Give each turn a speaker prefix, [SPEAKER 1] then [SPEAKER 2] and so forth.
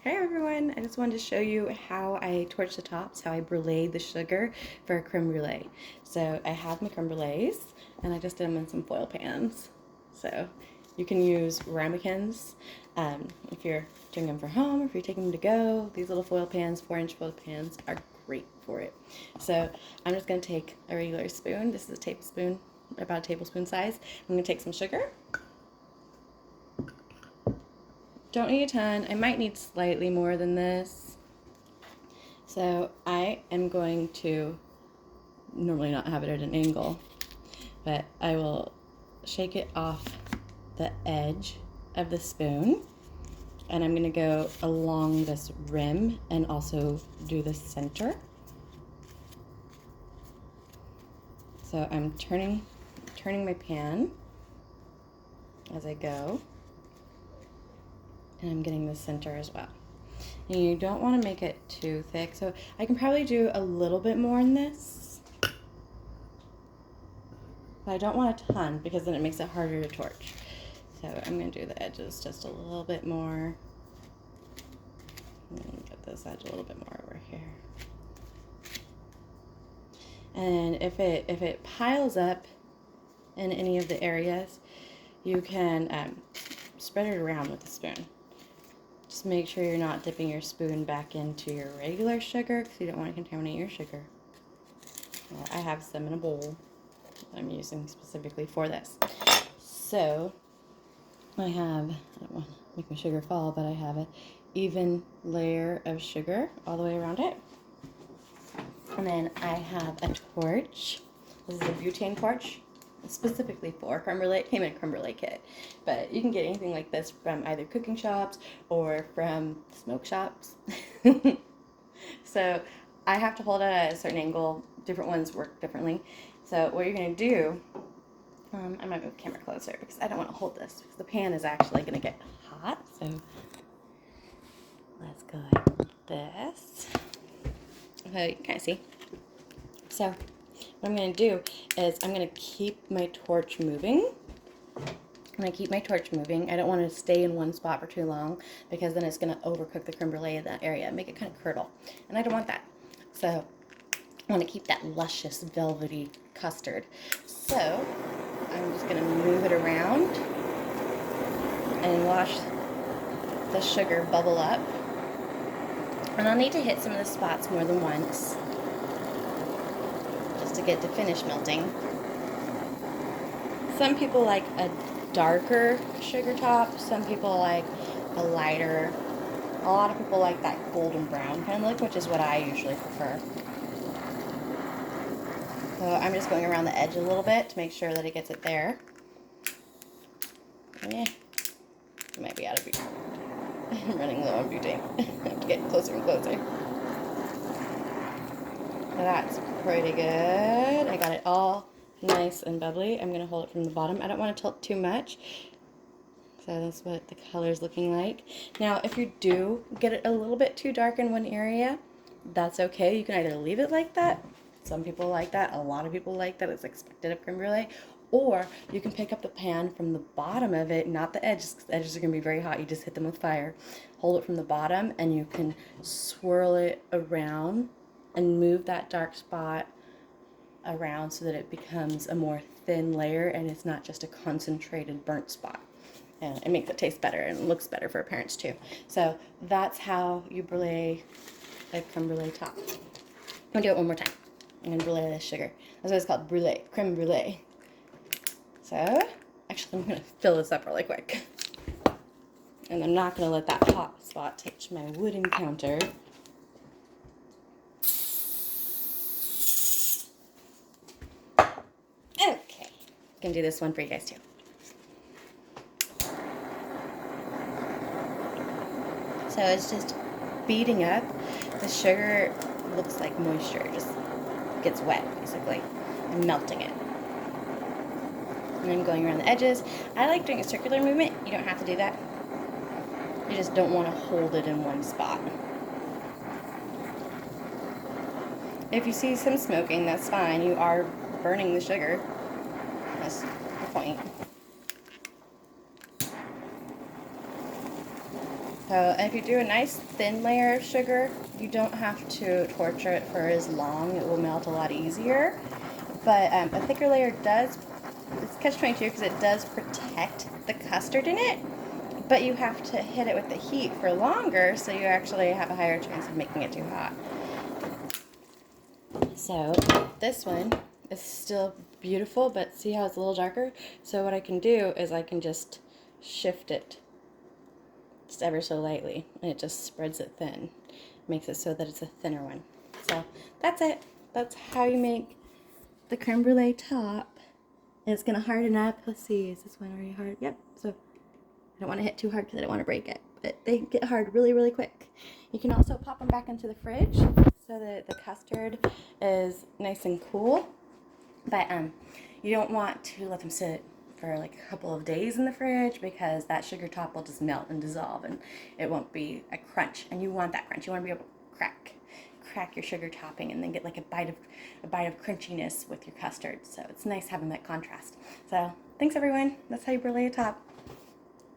[SPEAKER 1] Hey everyone, I just wanted to show you how I torch the tops, how I brulee the sugar for a creme brulee. So I have my creme brulees and I just did them in some foil pans. So you can use ramekins if you're doing them for home or if you're taking them to go. These little foil pans, 4-inch foil pans, are great for it. So I'm just going to take a regular spoon. This is a tablespoon, about a tablespoon size. I'm going to take some sugar. Don't need a ton. I might need slightly more than this. So I am going to normally not have it at an angle, but I will shake it off the edge of the spoon, and I'm going to go along this rim and also do the center. So I'm turning my pan as I go. And I'm getting the center as well. And you don't want to make it too thick, so I can probably do a little bit more in this. But I don't want a ton because then it makes it harder to torch. So I'm going to do the edges just a little bit more. And get this edge a little bit more over here. And if it piles up in any of the areas, you can spread it around with a spoon. Just make sure you're not dipping your spoon back into your regular sugar because you don't want to contaminate your sugar. I have some in a bowl that I'm using specifically for this. So I don't want to make my sugar fall, but I have an even layer of sugar all the way around it. And then I have a torch. This is a butane torch. Specifically for creme brulee. It came in a creme brulee kit, but you can get anything like this from either cooking shops or from smoke shops. So I have to hold it at a certain angle. Different ones work differently. So what you're going to do, I might move the camera closer because I don't want to hold this because the pan is actually going to get hot. So let's go like this. So you can kind of see. So what I'm going to do is I'm going to keep my torch moving. When I keep my torch moving, I don't want to stay in one spot for too long because then it's going to overcook the creme brulee in that area and make it kind of curdle. And I don't want that. So I want to keep that luscious, velvety custard. So I'm just going to move it around and watch the sugar bubble up. And I'll need to hit some of the spots more than once to get to finish melting. Some people like a darker sugar top. Some people like a lighter. A lot of people like that golden brown kind of look, which is what I usually prefer. So I'm just going around the edge a little bit to make sure that it gets it there. Yeah, it might be out of butane. I'm running low on butane. I have to get closer and closer. So that's pretty good. I got it all nice and bubbly. I'm going to hold it from the bottom. I don't want to tilt too much. So that's what the color is looking like. Now, if you do get it a little bit too dark in one area, that's okay. You can either leave it like that. Some people like that. A lot of people like that. It's expected of creme brulee. Or you can pick up the pan from the bottom of it, not the edges, because the edges are going to be very hot. You just hit them with fire. Hold it from the bottom, and you can swirl it around and move that dark spot around so that it becomes a more thin layer and it's not just a concentrated burnt spot. And it makes it taste better and it looks better for appearance too. So that's how you brulee a creme brulee top. I'm gonna do it one more time. I'm gonna brulee the sugar. That's what it's called, brulee, creme brulee. So actually I'm gonna fill this up really quick. And I'm not gonna let that hot spot touch my wooden counter. Okay, I can do this one for you guys too. So it's just beating up. The sugar looks like moisture, it just gets wet basically. I'm melting it. And I'm going around the edges. I like doing a circular movement. You don't have to do that. You just don't want to hold it in one spot. If you see some smoking, that's fine. You are burning the sugar. That's the point. So So if you do a nice thin layer of sugar, you don't have to torture it for as long. It will melt a lot easier. But a thicker layer does, it's catch-22 because it does protect the custard in it, but you have to hit it with the heat for longer, so you actually have a higher chance of making it too hot. So this one is still beautiful, but see how it's a little darker? So what I can do is I can just shift it just ever so lightly, and it just spreads it thin. Makes it so that it's a thinner one. So that's it. That's how you make the creme brulee top. And it's going to harden up. Let's see, is this one already hard? Yep. So I don't want to hit too hard because I don't want to break it. But they get hard really, really quick. You can also pop them back into the fridge so that the custard is nice and cool. But you don't want to let them sit for like a couple of days in the fridge because that sugar top will just melt and dissolve and it won't be a crunch. And you want that crunch. You want to be able to crack your sugar topping and then get like a bite of crunchiness with your custard. So it's nice having that contrast. So thanks everyone. That's how you brulee a top.